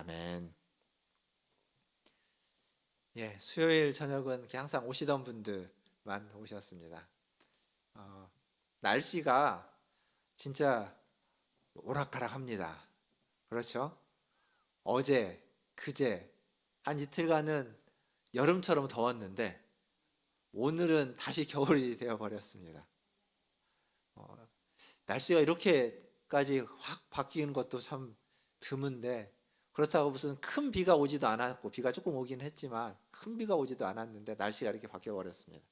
아멘. 예, 수요일 저녁은 이렇게 항상 오시던 분들만 오셨습니다. 날씨가 진짜 오락가락합니다. 그렇죠? 어제, 그제 한 이틀간은 여름처럼 더웠는데 오늘은 다시 겨울이 되어 버렸습니다. 어, 날씨가 이렇게까지 확 바뀌는 것도 참 드문데, 그렇다고 무슨 큰 비가 오지도 않았고, 비가 조금 오긴 했지만 큰 비가 오지도 않았는데 날씨가 이렇게 바뀌어 버렸습니다.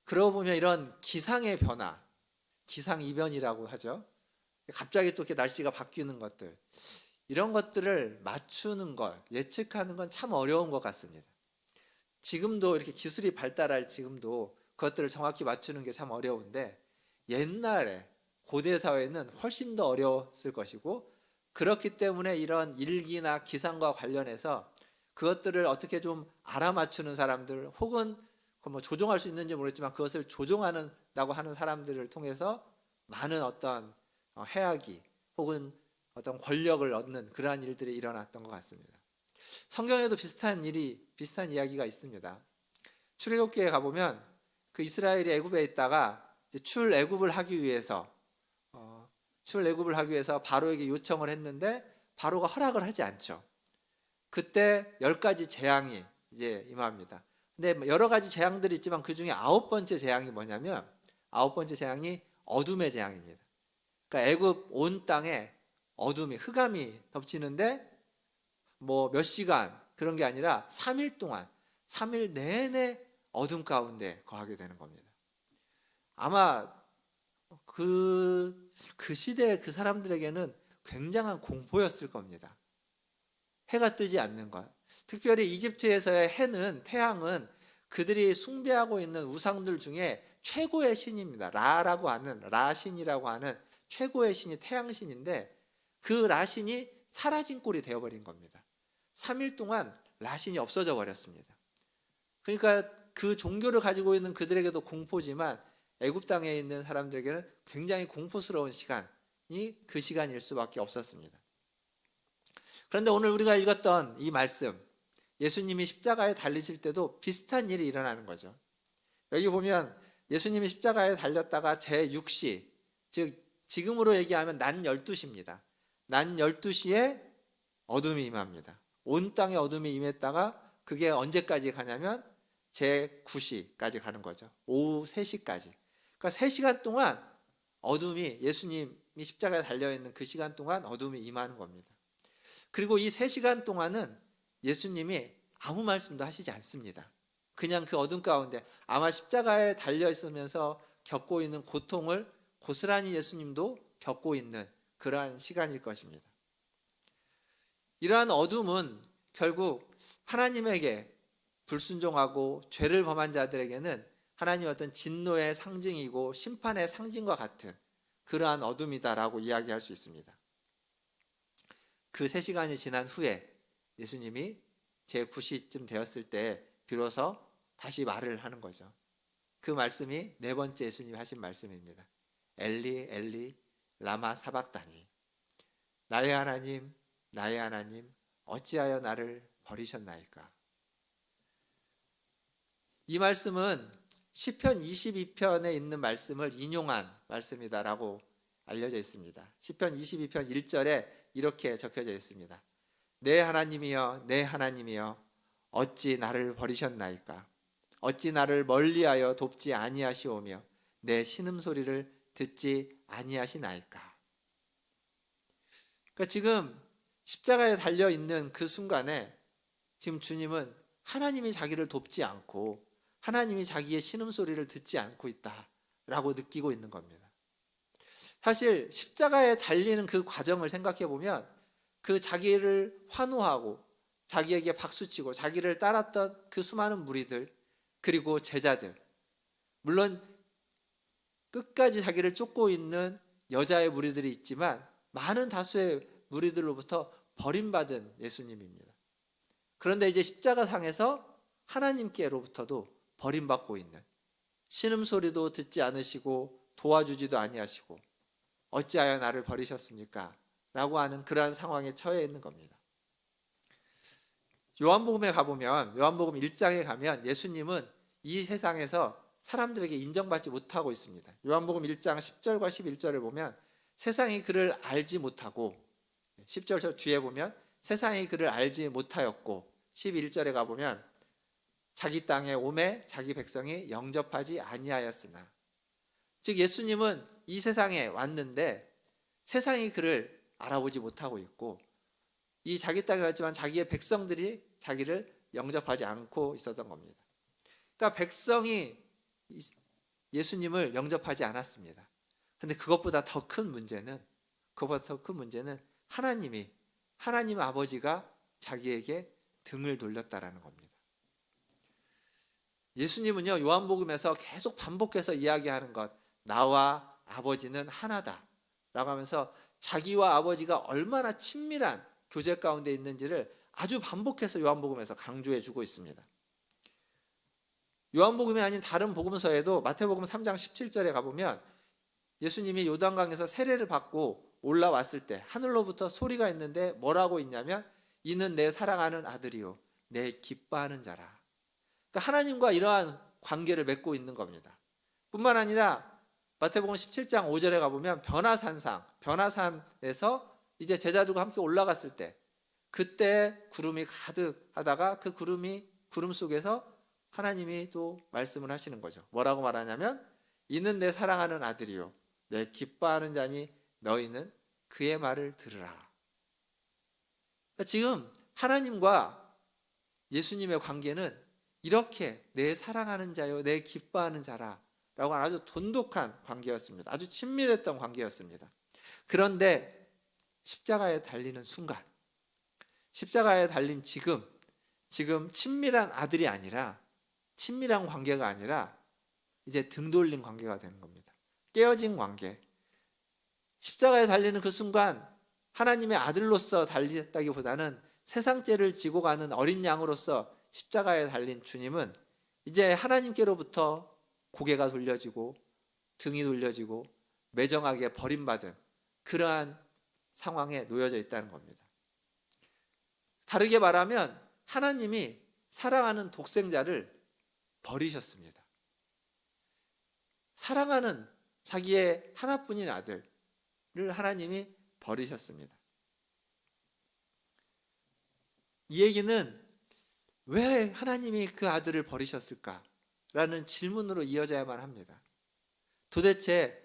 그러고 보면 이런 기상의 변화, 기상이변이라고 하죠. 갑자기 또 이렇게 날씨가 바뀌는 것들, 이런 것들을 맞추는 걸, 예측하는 건 참 어려운 것 같습니다. 지금도 이렇게 기술이 발달할 지금도 그것들을 정확히 맞추는 게 참 어려운데, 옛날에 고대 사회는 훨씬 더 어려웠을 것이고, 그렇기 때문에 이런 일기나 기상과 관련해서 그것들을 어떻게 좀 알아맞추는 사람들, 혹은 뭐 조종할 수 있는지 모르겠지만 그것을 조종하는다고 하는 사람들을 통해서 많은 어떤 해악이 혹은 어떤 권력을 얻는 그러한 일들이 일어났던 것 같습니다. 성경에도 비슷한 이야기가 있습니다. 출애굽기에 가보면 그 이스라엘이 애굽에 있다가 이제 출애굽을 하기 위해서 바로에게 요청을 했는데 바로가 허락을 하지 않죠. 그때 10가지 재앙이 이제 임합니다. 근데 여러 가지 재앙들이 있지만 그 중에 9번째 재앙이 뭐냐면, 9번째 재앙이 어둠의 재앙입니다. 그러니까 애굽 온 땅에 어둠이, 흑암이 덮치는데 뭐 몇 시간 그런 게 아니라 3일 동안, 3일 내내 어둠 가운데 거하게 되는 겁니다. 아마 그 시대 그 사람들에게는 굉장한 공포였을 겁니다. 해가 뜨지 않는 것. 특별히 이집트에서의 태양은 그들이 숭배하고 있는 우상들 중에 최고의 신입니다. 라신이라고 하는 최고의 신이 태양신인데, 그 라신이 사라진 꼴이 되어버린 겁니다. 3일 동안 라신이 없어져 버렸습니다. 그러니까 그 종교를 가지고 있는 그들에게도 공포지만 애굽 땅에 있는 사람들에게는 굉장히 공포스러운 시간이 그 시간일 수밖에 없었습니다. 그런데 오늘 우리가 읽었던 이 말씀, 예수님이 십자가에 달리실 때도 비슷한 일이 일어나는 거죠. 여기 보면 예수님이 십자가에 달렸다가 제6시, 즉 지금으로 얘기하면 낮 12시입니다. 낮 12시에 어둠이 임합니다. 온 땅에 어둠이 임했다가 그게 언제까지 가냐면 제9시까지 가는 거죠. 오후 3시까지. 그러니까 3시간 동안 예수님이 십자가에 달려있는 그 시간 동안 어둠이 임하는 겁니다. 그리고 이 3시간 동안은 예수님이 아무 말씀도 하시지 않습니다. 그냥 그 어둠 가운데, 아마 십자가에 달려있으면서 겪고 있는 고통을 고스란히 예수님도 겪고 있는 그러한 시간일 것입니다. 이러한 어둠은 결국 하나님에게 불순종하고 죄를 범한 자들에게는 하나님의 어떤 진노의 상징이고 심판의 상징과 같은 그러한 어둠이다라고 이야기할 수 있습니다. 그 3시간이 지난 후에 예수님이 제9시쯤 되었을 때 비로소 다시 말을 하는 거죠. 그 말씀이 4번째 예수님이 하신 말씀입니다. 엘리 엘리 라마 사박다니, 나의 하나님 나의 하나님 어찌하여 나를 버리셨나이까. 이 말씀은 시편 22편에 있는 말씀을 인용한 말씀이다라고 알려져 있습니다. 시편 22편 1절에 이렇게 적혀져 있습니다. 내 하나님이여 내 하나님이여 어찌 나를 버리셨나이까. 어찌 나를 멀리하여 돕지 아니하시오며 내 신음소리를 듣지 아니하시나이까. 그러니까 지금 십자가에 달려있는 그 순간에 지금 주님은 하나님이 자기를 돕지 않고 하나님이 자기의 신음소리를 듣지 않고 있다라고 느끼고 있는 겁니다. 사실 십자가에 달리는 그 과정을 생각해 보면 그 자기를 환호하고 자기에게 박수치고 자기를 따랐던 그 수많은 무리들, 그리고 제자들, 물론 끝까지 자기를 쫓고 있는 여자의 무리들이 있지만 많은 다수의 무리들로부터 버림받은 예수님입니다. 그런데 이제 십자가상에서 하나님께로부터도 버림받고 있는, 신음소리도 듣지 않으시고 도와주지도 아니하시고 어찌하여 나를 버리셨습니까? 하는 그러한 상황에 처해 있는 겁니다. 요한복음에 가보면, 요한복음 1장에 가면 예수님은 이 세상에서 사람들에게 인정받지 못하고 있습니다. 요한복음 1장 10절과 11절을 보면 세상이 그를 알지 못하고, 10절 뒤에 보면 세상이 그를 알지 못하였고, 11절에 가보면 자기 땅에 오매 자기 백성이 영접하지 아니하였으나, 즉 예수님은 이 세상에 왔는데 세상이 그를 알아보지 못하고 있고, 이 자기 땅에 왔지만 자기의 백성들이 자기를 영접하지 않고 있었던 겁니다. 그러니까 백성이 예수님을 영접하지 않았습니다. 그런데 그것보다 더 큰 문제는 하나님 아버지가 자기에게 등을 돌렸다라는 겁니다. 예수님은요, 요한복음에서 계속 반복해서 이야기하는 것, 나와 아버지는 하나다 라고 하면서 자기와 아버지가 얼마나 친밀한 교제 가운데 있는지를 아주 반복해서 요한복음에서 강조해 주고 있습니다. 요한복음이 아닌 다른 복음서에도 마태복음 3장 17절에 가보면 예수님이 요단강에서 세례를 받고 올라왔을 때 하늘로부터 소리가 있는데 뭐라고 있냐면, 이는 내 사랑하는 아들이요 내 기뻐하는 자라. 그러니까 하나님과 이러한 관계를 맺고 있는 겁니다. 뿐만 아니라 마태복음 17장 5절에 가보면 변화산에서 이제 제자들과 함께 올라갔을 때, 그때 구름이 가득하다가 그 구름 속에서 하나님이 또 말씀을 하시는 거죠. 뭐라고 말하냐면, 이는 내 사랑하는 아들이요 내 기뻐하는 자니 너희는 그의 말을 들으라. 그러니까 지금 하나님과 예수님의 관계는 이렇게 내 사랑하는 자요 내 기뻐하는 자라 라고 하는 아주 돈독한 관계였습니다. 아주 친밀했던 관계였습니다. 그런데 십자가에 달리는 순간, 십자가에 달린 지금 친밀한 아들이 아니라, 친밀한 관계가 아니라 이제 등 돌린 관계가 되는 겁니다. 깨어진 관계. 십자가에 달리는 그 순간 하나님의 아들로서 달렸다기보다는 세상 죄를 지고 가는 어린 양으로서 십자가에 달린 주님은 이제 하나님께로부터 고개가 돌려지고 등이 돌려지고 매정하게 버림받은 그러한 상황에 놓여져 있다는 겁니다. 다르게 말하면 하나님이 사랑하는 독생자를 버리셨습니다. 사랑하는 자기의 하나뿐인 아들을 하나님이 버리셨습니다. 이 얘기는 왜 하나님이 그 아들을 버리셨을까라는 질문으로 이어져야만 합니다. 도대체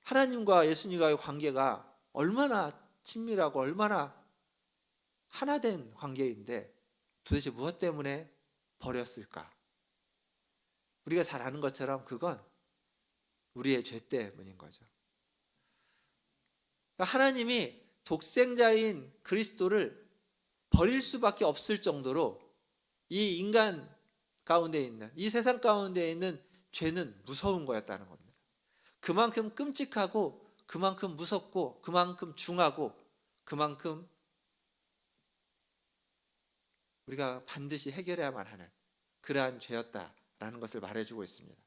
하나님과 예수님과의 관계가 얼마나 친밀하고 얼마나 하나된 관계인데 도대체 무엇 때문에 버렸을까? 우리가 잘 아는 것처럼 그건 우리의 죄 때문인 거죠. 그러니까 하나님이 독생자인 그리스도를 버릴 수밖에 없을 정도로 이 인간 가운데 있는, 이 세상 가운데 있는 죄는 무서운 거였다는 겁니다. 그만큼 끔찍하고 그만큼 무섭고 그만큼 중하고 그만큼 우리가 반드시 해결해야만 하는 그러한 죄였다라는 것을 말해주고 있습니다.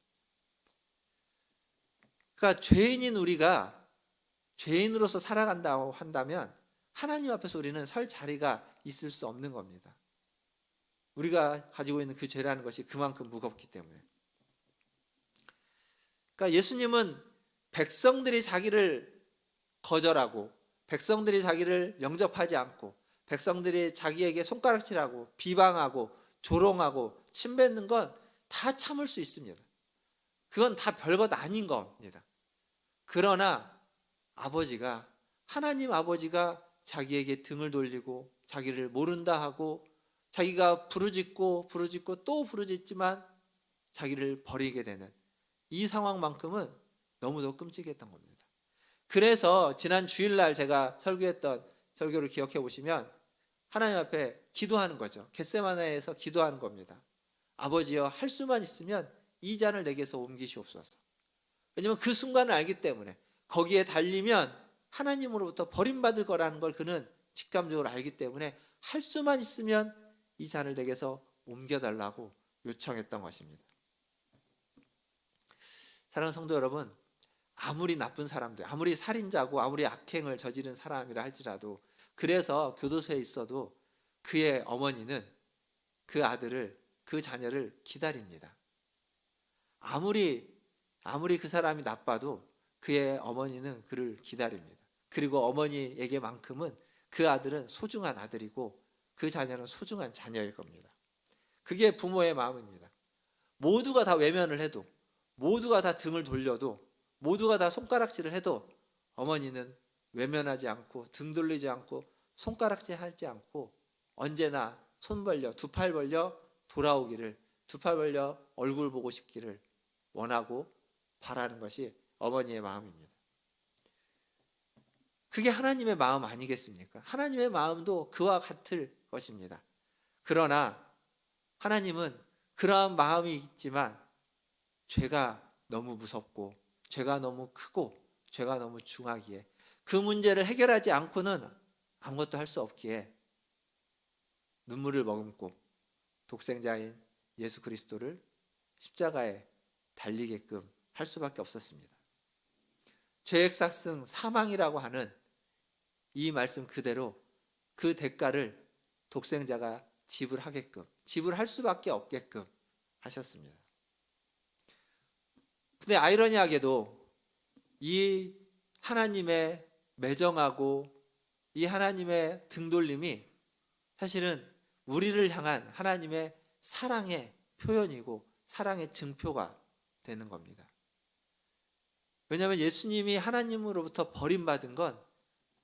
그러니까 죄인인 우리가 죄인으로서 살아간다고 한다면 하나님 앞에서 우리는 설 자리가 있을 수 없는 겁니다. 우리가 가지고 있는 그 죄라는 것이 그만큼 무겁기 때문에. 그러니까 예수님은 백성들이 자기를 거절하고 백성들이 자기를 영접하지 않고 백성들이 자기에게 손가락질하고 비방하고 조롱하고 침뱉는 건 다 참을 수 있습니다. 그건 다 별것 아닌 겁니다. 그러나 하나님 아버지가 자기에게 등을 돌리고 자기를 모른다 하고 자기가 부르짖고 또 부르짖지만 자기를 버리게 되는 이 상황만큼은 너무도 끔찍했던 겁니다. 그래서 지난 주일날 제가 설교했던 설교를 기억해 보시면 하나님 앞에 기도하는 거죠. 겟세마네에서 기도하는 겁니다. 아버지여, 할 수만 있으면 이 잔을 내게서 옮기시옵소서. 왜냐하면 그 순간을 알기 때문에 거기에 달리면 하나님으로부터 버림받을 거라는 걸 그는 직감적으로 알기 때문에 할 수만 있으면 이 잔을 내게서 옮겨달라고 요청했던 것입니다. 사랑하는 성도 여러분, 아무리 나쁜 사람들, 아무리 살인자고 아무리 악행을 저지른 사람이라 할지라도, 그래서 교도소에 있어도 그의 어머니는 그 아들을, 그 자녀를 기다립니다. 아무리 그 사람이 나빠도 그의 어머니는 그를 기다립니다. 그리고 어머니에게만큼은 그 아들은 소중한 아들이고 그 자녀는 소중한 자녀일 겁니다. 그게 부모의 마음입니다. 모두가 다 외면을 해도, 모두가 다 등을 돌려도, 모두가 다 손가락질을 해도 어머니는 외면하지 않고 등 돌리지 않고 손가락질하지 않고 언제나 손 벌려, 두 팔 벌려 돌아오기를, 두 팔 벌려 얼굴 보고 싶기를 원하고 바라는 것이 어머니의 마음입니다. 그게 하나님의 마음 아니겠습니까? 하나님의 마음도 그와 같을 것입니다. 그러나 하나님은 그러한 마음이 있지만 죄가 너무 무섭고 죄가 너무 크고 죄가 너무 중하기에 그 문제를 해결하지 않고는 아무것도 할 수 없기에 눈물을 머금고 독생자인 예수 그리스도를 십자가에 달리게끔 할 수밖에 없었습니다. 죄액 삭승 사망이라고 하는 이 말씀 그대로 그 대가를 독생자가 지불하게끔, 지불할 수밖에 없게끔 하셨습니다. 근데 아이러니하게도 이 하나님의 매정하고 이 하나님의 등돌림이 사실은 우리를 향한 하나님의 사랑의 표현이고 사랑의 증표가 되는 겁니다. 왜냐하면 예수님이 하나님으로부터 버림받은 건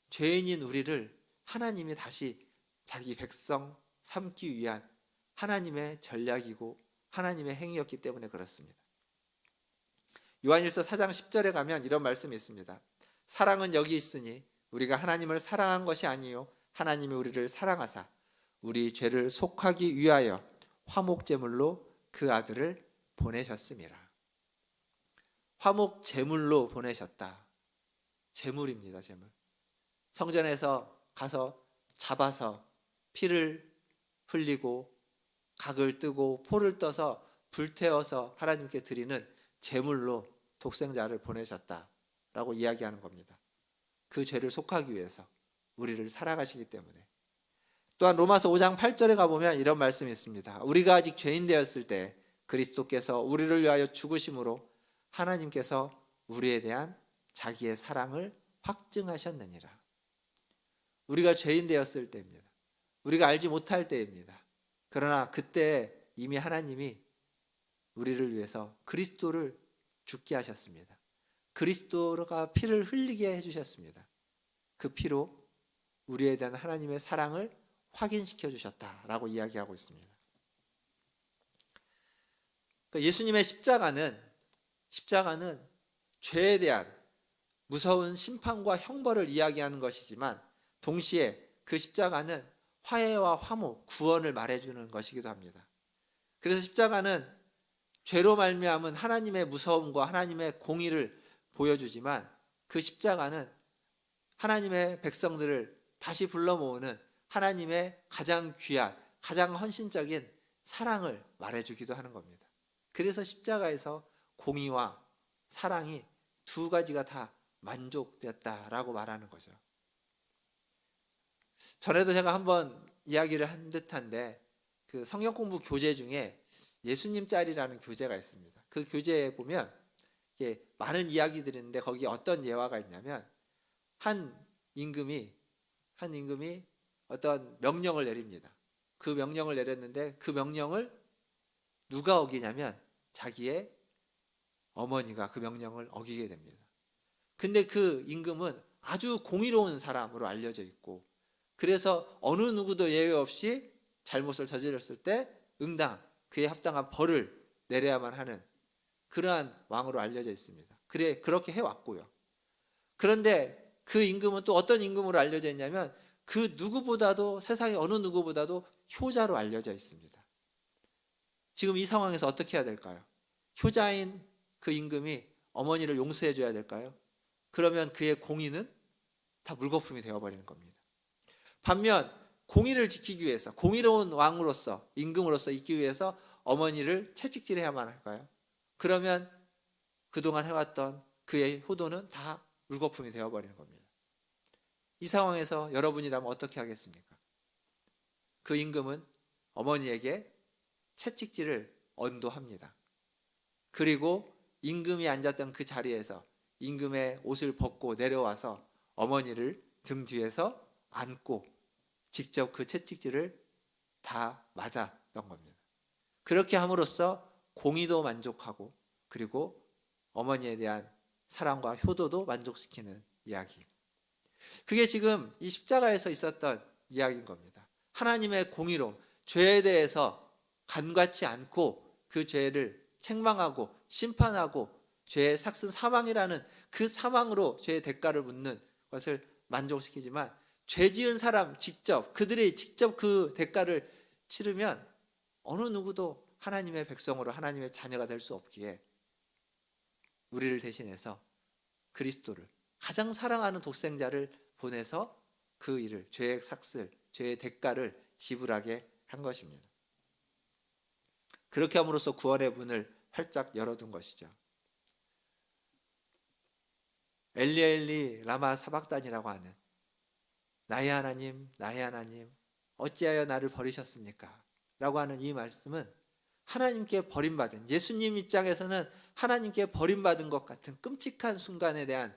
죄인인 우리를 하나님이 다시 자기 백성 삼기 위한 하나님의 전략이고 하나님의 행위였기 때문에 그렇습니다. 요한일서 4장 10절에 가면 이런 말씀이 있습니다. 사랑은 여기 있으니 우리가 하나님을 사랑한 것이 아니요 하나님이 우리를 사랑하사 우리 죄를 속하기 위하여 화목제물로 그 아들을 보내셨음이라. 화목제물로 보내셨다. 제물입니다. 제물. 성전에서 가서 잡아서 피를 흘리고 각을 뜨고 포를 떠서 불태워서 하나님께 드리는 제물로 독생자를 보내셨다라고 이야기하는 겁니다. 그 죄를 속하기 위해서 우리를 사랑하시기 때문에. 또한 로마서 5장 8절에 가보면 이런 말씀이 있습니다. 우리가 아직 죄인 되었을 때 그리스도께서 우리를 위하여 죽으심으로 하나님께서 우리에 대한 자기의 사랑을 확증하셨느니라. 우리가 죄인 되었을 때입니다. 우리가 알지 못할 때입니다. 그러나 그때 이미 하나님이 우리를 위해서 그리스도를 죽게 하셨습니다. 그리스도가 피를 흘리게 해주셨습니다. 그 피로 우리에 대한 하나님의 사랑을 확인시켜 주셨다라고 이야기하고 있습니다. 예수님의 십자가는 죄에 대한 무서운 심판과 형벌을 이야기하는 것이지만 동시에 그 십자가는 화해와 화목, 구원을 말해주는 것이기도 합니다. 그래서 십자가는 죄로 말미암은 하나님의 무서움과 하나님의 공의를 보여주지만 그 십자가는 하나님의 백성들을 다시 불러 모으는 하나님의 가장 귀한, 가장 헌신적인 사랑을 말해주기도 하는 겁니다. 그래서 십자가에서 공의와 사랑이 두 가지가 다 만족되었다라고 말하는 거죠. 전에도 제가 한번 이야기를 한 듯한데 그 성경 공부 교재 중에 예수님 짤이라는 교재가 있습니다. 그 교재에 보면 많은 이야기들이 있는데 거기에 어떤 예화가 있냐면 한 임금이 어떤 명령을 내립니다. 그 명령을 내렸는데 그 명령을 누가 어기냐면 자기의 어머니가 그 명령을 어기게 됩니다. 근데 그 임금은 아주 공의로운 사람으로 알려져 있고 그래서 어느 누구도 예외 없이 잘못을 저질렀을 때 응당 그에 합당한 벌을 내려야만 하는 그러한 왕으로 알려져 있습니다. 그렇게 해왔고요. 그런데 그 임금은 또 어떤 임금으로 알려져 있냐면 그 누구보다도 세상의 어느 누구보다도 효자로 알려져 있습니다. 지금 이 상황에서 어떻게 해야 될까요? 효자인 그 임금이 어머니를 용서해 줘야 될까요? 그러면 그의 공의는 다 물거품이 되어버리는 겁니다. 반면 공의를 지키기 위해서 공의로운 왕으로서 임금으로서 있기 위해서 어머니를 채찍질해야만 할까요? 그러면 그동안 해왔던 그의 효도는 다 물거품이 되어버리는 겁니다. 이 상황에서 여러분이라면 어떻게 하겠습니까? 그 임금은 어머니에게 채찍질을 언도합니다. 그리고 임금이 앉았던 그 자리에서 임금의 옷을 벗고 내려와서 어머니를 등 뒤에서 안고 직접 그 채찍질을 다 맞았던 겁니다. 그렇게 함으로써 공의도 만족하고 그리고 어머니에 대한 사랑과 효도도 만족시키는 이야기. 그게 지금 이 십자가에서 있었던 이야기인 겁니다. 하나님의 공의로움, 죄에 대해서 간과치 않고 그 죄를 책망하고 심판하고 죄의 삭슨 사망이라는 그 사망으로 죄의 대가를 묻는 것을 만족시키지만 죄 지은 사람 직접 그들이 직접 그 대가를 치르면 어느 누구도 하나님의 백성으로 하나님의 자녀가 될 수 없기에 우리를 대신해서 그리스도를 가장 사랑하는 독생자를 보내서 그 일을 죄의 삭슬, 죄의 대가를 지불하게 한 것입니다. 그렇게 함으로써 구원의 문을 활짝 열어둔 것이죠. 엘리 엘리 라마 사박단이라고 하는 나의 하나님 나의 하나님 어찌하여 나를 버리셨습니까? 라고 하는 이 말씀은 하나님께 버림받은, 예수님 입장에서는 하나님께 버림받은 것 같은 끔찍한 순간에 대한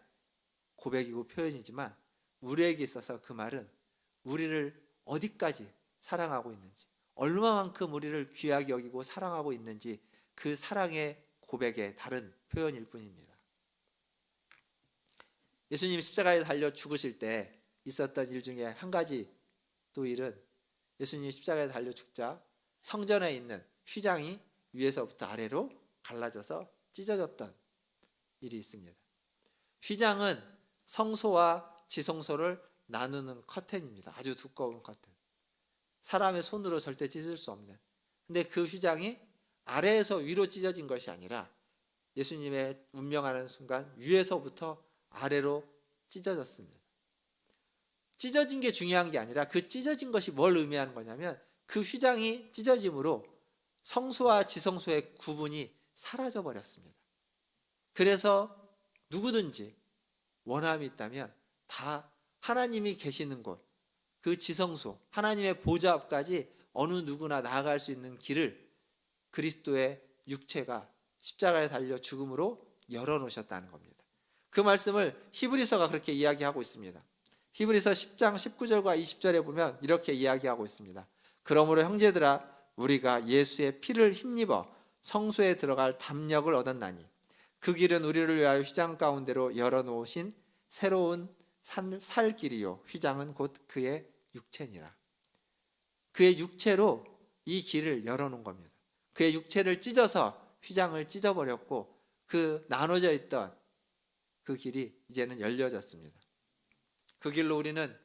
고백이고 표현이지만 우리에게 있어서 그 말은 우리를 어디까지 사랑하고 있는지, 얼마만큼 우리를 귀하게 여기고 사랑하고 있는지 그 사랑의 고백의 다른 표현일 뿐입니다. 예수님 십자가에 달려 죽으실 때 있었던 일 중에 한 가지 또 일은 예수님 십자가에 달려 죽자 성전에 있는 휘장이 위에서부터 아래로 갈라져서 찢어졌던 일이 있습니다. 휘장은 성소와 지성소를 나누는 커튼입니다. 아주 두꺼운 커튼. 사람의 손으로 절대 찢을 수 없는. 근데 그 휘장이 아래에서 위로 찢어진 것이 아니라 예수님의 운명하는 순간 위에서부터 아래로 찢어졌습니다. 찢어진 게 중요한 게 아니라 그 찢어진 것이 뭘 의미하는 거냐면 그 휘장이 찢어짐으로 성소와 지성소의 구분이 사라져 버렸습니다. 그래서 누구든지 원함이 있다면 다 하나님이 계시는 곳, 그 지성소, 하나님의 보좌 앞까지 어느 누구나 나아갈 수 있는 길을 그리스도의 육체가 십자가에 달려 죽음으로 열어놓으셨다는 겁니다. 그 말씀을 히브리서가 그렇게 이야기하고 있습니다. 히브리서 10장 19절과 20절에 보면 이렇게 이야기하고 있습니다. 그러므로 형제들아 우리가 예수의 피를 힘입어 성소에 들어갈 담력을 얻었나니 그 길은 우리를 위하여 휘장 가운데로 열어놓으신 새로운 살 길이요 휘장은 곧 그의 육체니라. 그의 육체로 이 길을 열어놓은 겁니다. 그의 육체를 찢어서 휘장을 찢어버렸고 그 나눠져 있던 그 길이 이제는 열려졌습니다. 그 길로 우리는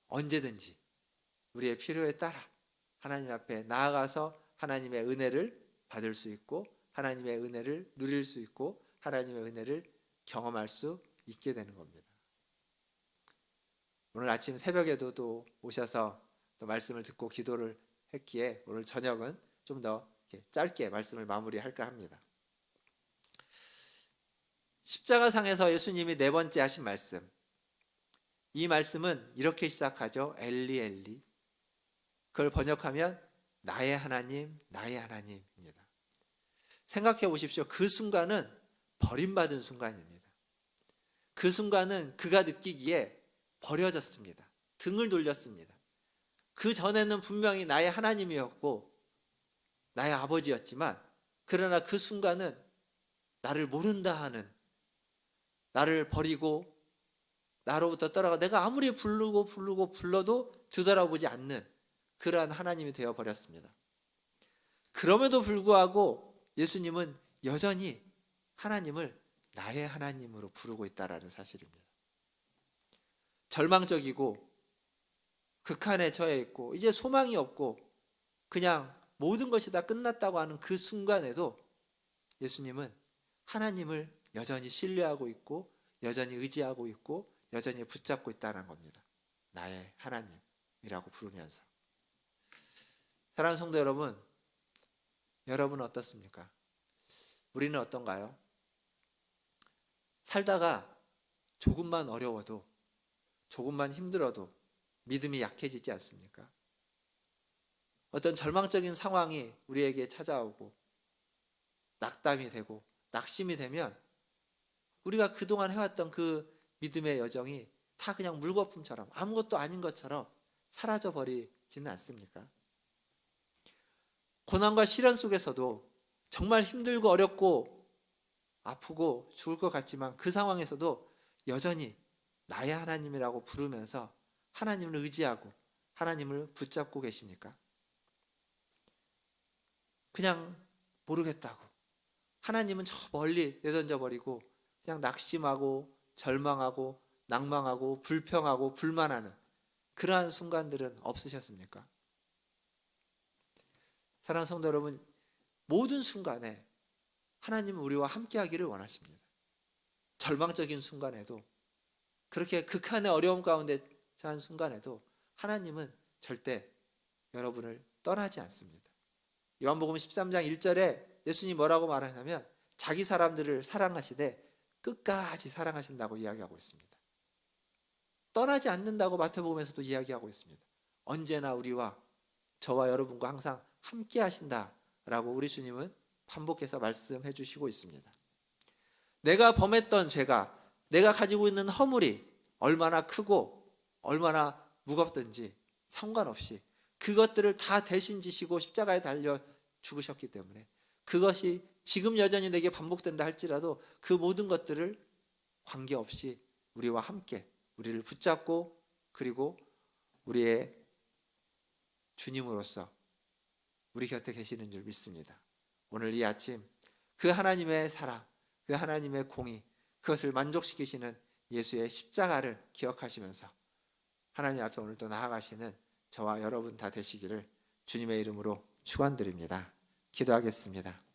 언제든지 우리의 필요에 따라 하나님 앞에 나아가서 하나님의 은혜를 받을 수 있고 하나님의 은혜를 누릴 수 있고 하나님의 은혜를 경험할 수 있게 되는 겁니다. 오늘 아침 새벽에도 또 오셔서 또 말씀을 듣고 기도를 했기에 오늘 저녁은 좀 더 짧게 말씀을 마무리할까 합니다. 십자가상에서 예수님이 네 번째 하신 말씀, 이 말씀은 이렇게 시작하죠. 엘리 엘리. 그걸 번역하면 나의 하나님 나의 하나님입니다. 생각해 보십시오. 그 순간은 버림받은 순간입니다. 그 순간은 그가 느끼기에 버려졌습니다. 등을 돌렸습니다. 그 전에는 분명히 나의 하나님이었고 나의 아버지였지만 그러나 그 순간은 나를 모른다 하는, 나를 버리고 나로부터 떠나가 내가 아무리 부르고 불러도 뒤돌아보지 않는 그러한 하나님이 되어버렸습니다. 그럼에도 불구하고 예수님은 여전히 하나님을 나의 하나님으로 부르고 있다는 사실입니다. 절망적이고 극한에 처해 있고 이제 소망이 없고 그냥 모든 것이 다 끝났다고 하는 그 순간에도 예수님은 하나님을 여전히 신뢰하고 있고 여전히 의지하고 있고 여전히 붙잡고 있다는 겁니다. 나의 하나님이라고 부르면서. 사랑하는 성도 여러분, 여러분은 어떻습니까? 우리는 어떤가요? 살다가 조금만 어려워도, 조금만 힘들어도 믿음이 약해지지 않습니까? 어떤 절망적인 상황이 우리에게 찾아오고 낙담이 되고 낙심이 되면 우리가 그동안 해왔던 그 믿음의 여정이 다 그냥 물거품처럼 아무것도 아닌 것처럼 사라져 버리지는 않습니까? 고난과 시련 속에서도 정말 힘들고 어렵고 아프고 죽을 것 같지만 그 상황에서도 여전히 나의 하나님이라고 부르면서 하나님을 의지하고 하나님을 붙잡고 계십니까? 그냥 모르겠다고 하나님은 저 멀리 내던져 버리고 그냥 낙심하고 절망하고 낭망하고 불평하고 불만하는 그러한 순간들은 없으셨습니까? 사랑하는 성도 여러분, 모든 순간에 하나님은 우리와 함께 하기를 원하십니다. 절망적인 순간에도, 그렇게 극한의 어려움 가운데 처한 순간에도 하나님은 절대 여러분을 떠나지 않습니다. 요한복음 13장 1절에 예수님이 뭐라고 말하냐면 자기 사람들을 사랑하시되 끝까지 사랑하신다고 이야기하고 있습니다. 떠나지 않는다고 마태복음에서도 이야기하고 있습니다. 언제나 우리와 저와 여러분과 항상 함께 하신다라고 우리 주님은 반복해서 말씀해 주시고 있습니다. 내가 범했던 죄가, 내가 가지고 있는 허물이 얼마나 크고 얼마나 무겁든지 상관없이 그것들을 다 대신 지시고 십자가에 달려 죽으셨기 때문에 그것이 지금 여전히 내게 반복된다 할지라도 그 모든 것들을 관계없이 우리와 함께 우리를 붙잡고 그리고 우리의 주님으로서 우리 곁에 계시는 줄 믿습니다. 오늘 이 아침 그 하나님의 사랑, 그 하나님의 공의, 그것을 만족시키시는 예수의 십자가를 기억하시면서 하나님 앞에 오늘도 나아가시는 저와 여러분 다 되시기를 주님의 이름으로 축원드립니다. 기도하겠습니다.